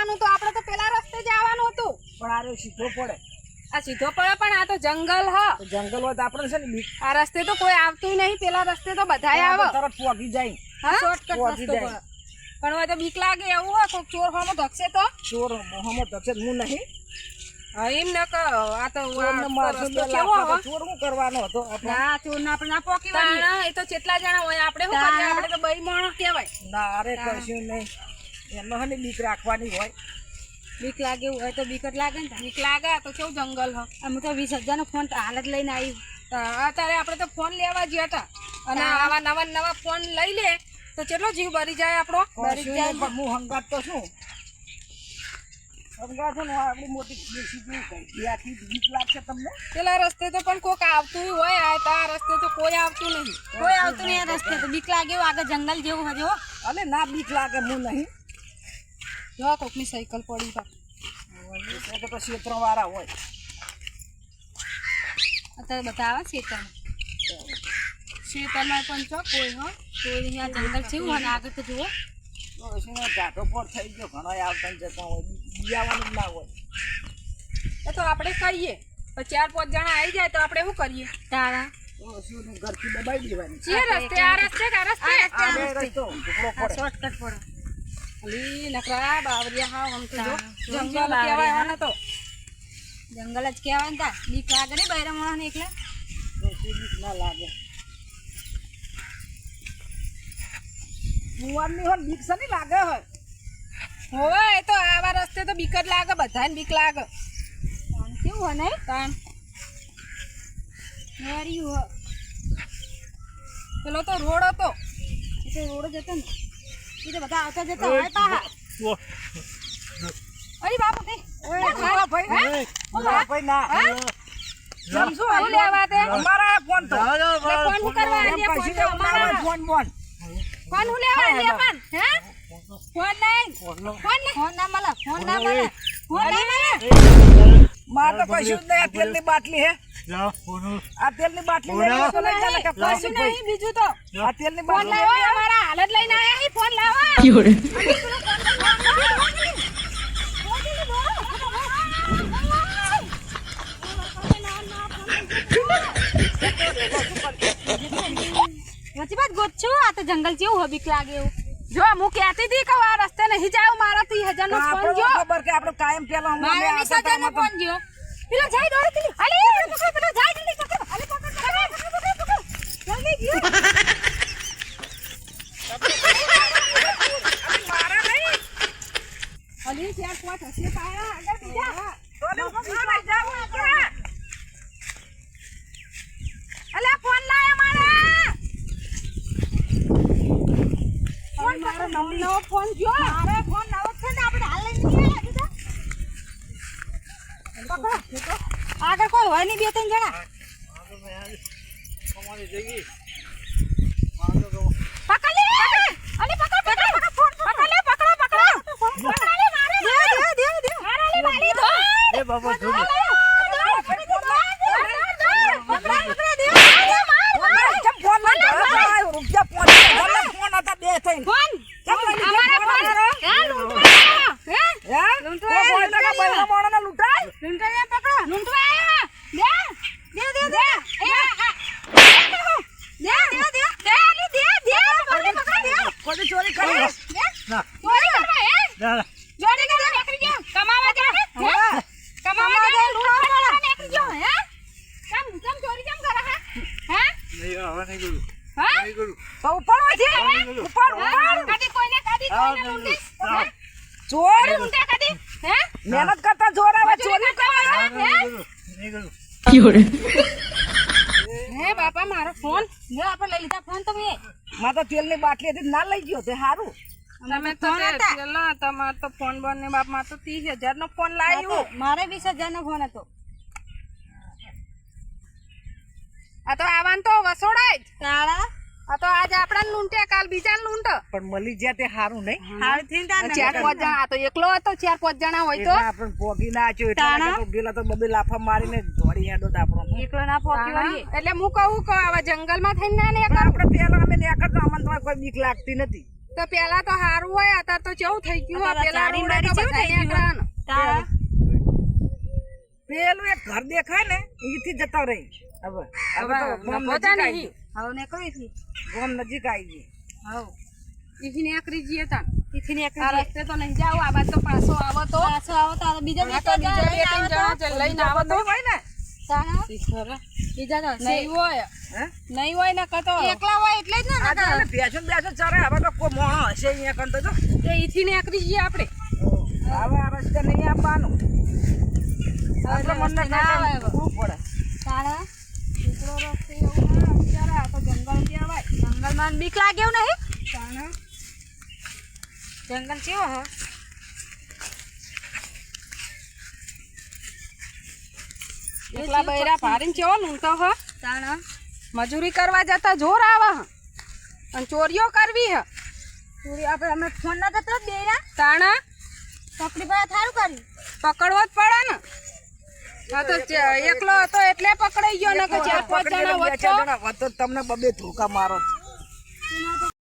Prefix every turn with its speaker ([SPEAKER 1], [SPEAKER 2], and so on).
[SPEAKER 1] જવાનું તો આપણે તો પેલા રસ્તે જ આવવાનું હતું
[SPEAKER 2] પણ આ રહ્યો સીધો પડે
[SPEAKER 1] આ સીધો પડે પણ આ તો જંગલ હ
[SPEAKER 2] તો જંગલ હોય તો આપણે છે ને બીક
[SPEAKER 1] આ રસ્તે તો કોઈ આવતું નહીં પેલા રસ્તે તો બધાય આવે
[SPEAKER 2] તરત પહોંચી જાય
[SPEAKER 1] હા
[SPEAKER 2] શોર્ટકટ
[SPEAKER 1] રસ્તો પડે. પણ હવે તો બીક લાગે એવું હોય કોઈક ચોર હોમો ધકશે તો
[SPEAKER 2] ચોર મોહમ્મદ હશે હું નહીં
[SPEAKER 1] હા એમ ન કહો આ તો
[SPEAKER 2] ચોરને મારશો
[SPEAKER 1] રસ્તો
[SPEAKER 2] બે
[SPEAKER 1] કેવો
[SPEAKER 2] લાખ
[SPEAKER 1] હો?
[SPEAKER 2] તો ચોર શું કરવાનો હતો આપણે?
[SPEAKER 1] ના ચોર ના આપણે ના પોકી એ તો કેટલા જણા હોય આપણે શું કરીએ આપણે તો બઈ માણસ કહેવાય
[SPEAKER 2] ના અરે કશું નહીં એનો હે ને બીક રાખવાની હોય
[SPEAKER 1] બીક લાગે એવું હોય તો બીક જ લાગે ને બીક લાગે તો કેવું જંગલ હ અમે તો 20,000 નો ફોન હાલત લઈને આવી અત્યારે આપણે તો ફોન લેવા ગયા હતા અને આવા નવા ફોન લઈ લે તો કેટલો જીવ ભરી જાય આપણો
[SPEAKER 2] કશું નહીં, પણ હું હંગાત તો શું હંગાત છે ને આપણી મોટી દેશી જેવું કઈ આથી બીક લાગશે તમને
[SPEAKER 1] પેલા રસ્તે તો પણ કોક આવતું હોય આ રસ્તે તો કોઈ આવતું નહીં કોઈ આવતું નહીં આ રસ્તે તો બીક લાગે એવું આગળ જંગલ જેવું હજો
[SPEAKER 2] અરે ના બીક લાગે હું નહીં
[SPEAKER 1] જો કોકની સાયકલ પડી તો
[SPEAKER 2] તો ક્ષેત્ર વાળા હોય
[SPEAKER 1] અત્યારે બધા આવે શેતરમાં પણ ચો કોઈ હો કોઈ અહીંયા જંગલ જેવું હોય ને આગળ તો જુઓ
[SPEAKER 2] ઘાટો પર થઈ ગયો ઘણો આવતા ને જતા હોય બીયાવાનું જ ના હોય
[SPEAKER 1] તો આપણે કરીએ તો 4-5 જણા આવી જાય તો આપણે શું કરીએ તારા
[SPEAKER 2] તો શું ને ઘરથી દબાઈ દેવાની
[SPEAKER 1] જે રસ્તે આ રસ્તે કે આ
[SPEAKER 2] આ બે
[SPEAKER 1] રસ્તે
[SPEAKER 2] રસ્તો ઢોકળો પડે
[SPEAKER 1] શોર્ટકટ પડે અલી નકરા બાવરિયા હા આમ તો જો જંગલ કહેવાય આને તો જંગલ જ કહેવાય ને તા બીક લાગે ને બૈરા માણસ ને એકલા
[SPEAKER 2] તો શું બીક ના લાગે મુવારની હોય બીક સની લાગે હોય
[SPEAKER 1] હોવે એ તો આવા રસ્તે તો બીક જ લાગે બધાને બીક લાગે કેવું હોય ને તાન હેરી હો પેલો તો રોડ હતો એ તો રોડ જ હતો ને એ તો બધા આવતા જતા હોય પાહા અરે બાપુ તે
[SPEAKER 2] ઓય ભાઈ ભાઈ ના
[SPEAKER 1] જમશું આવું લેવા દે
[SPEAKER 2] અમારા ફોન તો
[SPEAKER 1] ફોન હું કરવા આલે ફોન તો અમારા
[SPEAKER 2] ફોન ફોન
[SPEAKER 1] ફોન હું લેવા આલે પણ હે ફોન નહીં ફોન ના મળે ફોન ના મળે
[SPEAKER 2] માર તો કશું જ નહીં આ તેલની બાટલી હે આ તેલની બાટલી લઈ તો લઈ ચાલે કે
[SPEAKER 1] કશું નહીં બીજું તો
[SPEAKER 2] આ તેલની
[SPEAKER 1] ફોન
[SPEAKER 2] બાટલી
[SPEAKER 1] લાવો અમારા હાલત લઈને આયા હી ફોન લાવો સાચી વાત ગોત છું આ તો જંગલ જેવું હો બીક લાગે એવું જો હું કહેતી હતી કે આ રસ્તે નહીં જાવ મારા 30,000 નો ફોન જો
[SPEAKER 2] ખબર કે આપણે કાયમ પેલા હું અમે
[SPEAKER 1] મારા 20,000 નો ફોન જો પેલો જાય દોડ પેલી અલે પકડ પેલો જાય જલ્દી પકડ અલે પકડ જલ્દી ગયો મારા નહીં અલી ચાર પાંચ હશે પાયા આગળ બીજા
[SPEAKER 2] તો ઉભા જાવ
[SPEAKER 1] અલે ફોન લાય મારા ફોન મારો નવો ફોન જો મારો ફોન નવો છે ને આપણે હાલ લઈને આવ્યા પકડો આગળ કોઈ હોય નહીં 2-3 જણા પકડ લે અલી પકડ ફોન પકડ લે પકડો લે મારે દે મારા લે વાલી દો
[SPEAKER 2] એ બાબા જો મહેનત કરતા જોર આવે ચોરી
[SPEAKER 1] હે બાપા મારો ફોન લે આપણે લઈ લીધા ફોન તમે
[SPEAKER 2] માં તો તેલની બાટલી હતી ના લઈ ગયો તે સારું
[SPEAKER 1] તમે તો પેલા તમાર તો ફોન બોન ને બાપ માં તો 30,000 નો ફોન લાવ્યો મારે 20,000 નો ફોન હતો આ તો આવાન તો વસોડાય તારા આ તો આજ આપડા લૂંટે કાલ બીજા લૂંટ
[SPEAKER 2] પણ મળી જાય તે સારું નહીં
[SPEAKER 1] હાલ થી 4-5 જણા આ તો એકલો હતો 4-5 જણા હોય તો
[SPEAKER 2] આપણે પોગી ના આચ્યો એટલે તો ગેલા તો બધે લાફા મારીને દોડી હેડો તો આપણો
[SPEAKER 1] એકલો ના પોકી વળી એટલે હું કહું કે આવા જંગલ માં થઈને ના ને
[SPEAKER 2] આપણે પેલા અમે નેકર તો અમને તો કોઈ બીક લાગતી નથી
[SPEAKER 1] તો પેલા તો સારું હોય અત્યારે તો કેવું થઈ ગયું
[SPEAKER 3] અત્યારે
[SPEAKER 1] પેલા
[SPEAKER 3] ચારી
[SPEAKER 1] રોડે તો
[SPEAKER 3] બારી
[SPEAKER 1] બધા
[SPEAKER 3] કેવું થઈ ગયું?
[SPEAKER 1] નીકળ્યા ને.
[SPEAKER 2] પેલું એક ઘર દેખાય ને એથી જતો રહી હવે હવે તો ગામ
[SPEAKER 1] બધા
[SPEAKER 2] નજીક આવી
[SPEAKER 1] નહીં હવે ને કઈ થી
[SPEAKER 2] ગામ નજીક આવી ગઈ
[SPEAKER 1] હવ ઈથી નીકળી જઈએ તાન
[SPEAKER 3] ઈથી ને
[SPEAKER 1] આ રસ્તે તો નહીં જાવ આ બાદ તો પાછો આવો તો
[SPEAKER 3] પાછો આવો તો બીજા
[SPEAKER 1] આ તો બીજા બે ત્રણ જણા લઈને આવો તો
[SPEAKER 2] હોય ને
[SPEAKER 1] બીજા તો નહીં હોય
[SPEAKER 2] હે
[SPEAKER 1] નહીં હોય ને કતો
[SPEAKER 3] એકલા હોય એટલે જ
[SPEAKER 2] આ તો એટલે બેસો ને બેસો ચારે હવે તો કોઈ મોહ હશે અહીંયા કંતો જો
[SPEAKER 1] એ ઈથી નીકળી જઈએ આપણે
[SPEAKER 2] હવે આ રસ્તે નહીં આપવાનું આપણે
[SPEAKER 1] રસ્તે
[SPEAKER 2] મનને
[SPEAKER 1] ના આવે હવે.
[SPEAKER 2] કાઢવું પડે
[SPEAKER 3] તારા
[SPEAKER 1] દીકરો રસ્તે એવું ના બિચારા આ તો જંગલ કહેવાય
[SPEAKER 3] જંગલમાં બીક લાગે એવું નહીં
[SPEAKER 1] તાણા
[SPEAKER 3] જંગલ કેવો હો
[SPEAKER 1] એકલા બૈરા ભારીને કેવો લૂંટો હો
[SPEAKER 3] તારા
[SPEAKER 1] મજૂરી કરવા જતા જોર આવે હ અને ચોરીઓ કરવી હ
[SPEAKER 3] પૂરી આપણે અમે ફોન ના કરતો બેરા
[SPEAKER 1] તાણા
[SPEAKER 3] પકડી પાડે થારું કર્યું
[SPEAKER 1] પકડવો જ પડે ને હા તો એકલો હતો એટલે પકડાઈ ગયો ને કે ચાર પાંચ જણા
[SPEAKER 2] બે
[SPEAKER 1] વચ્ચે
[SPEAKER 2] ચાર જણા વધતો તમને બબે ધોકા મારો જ.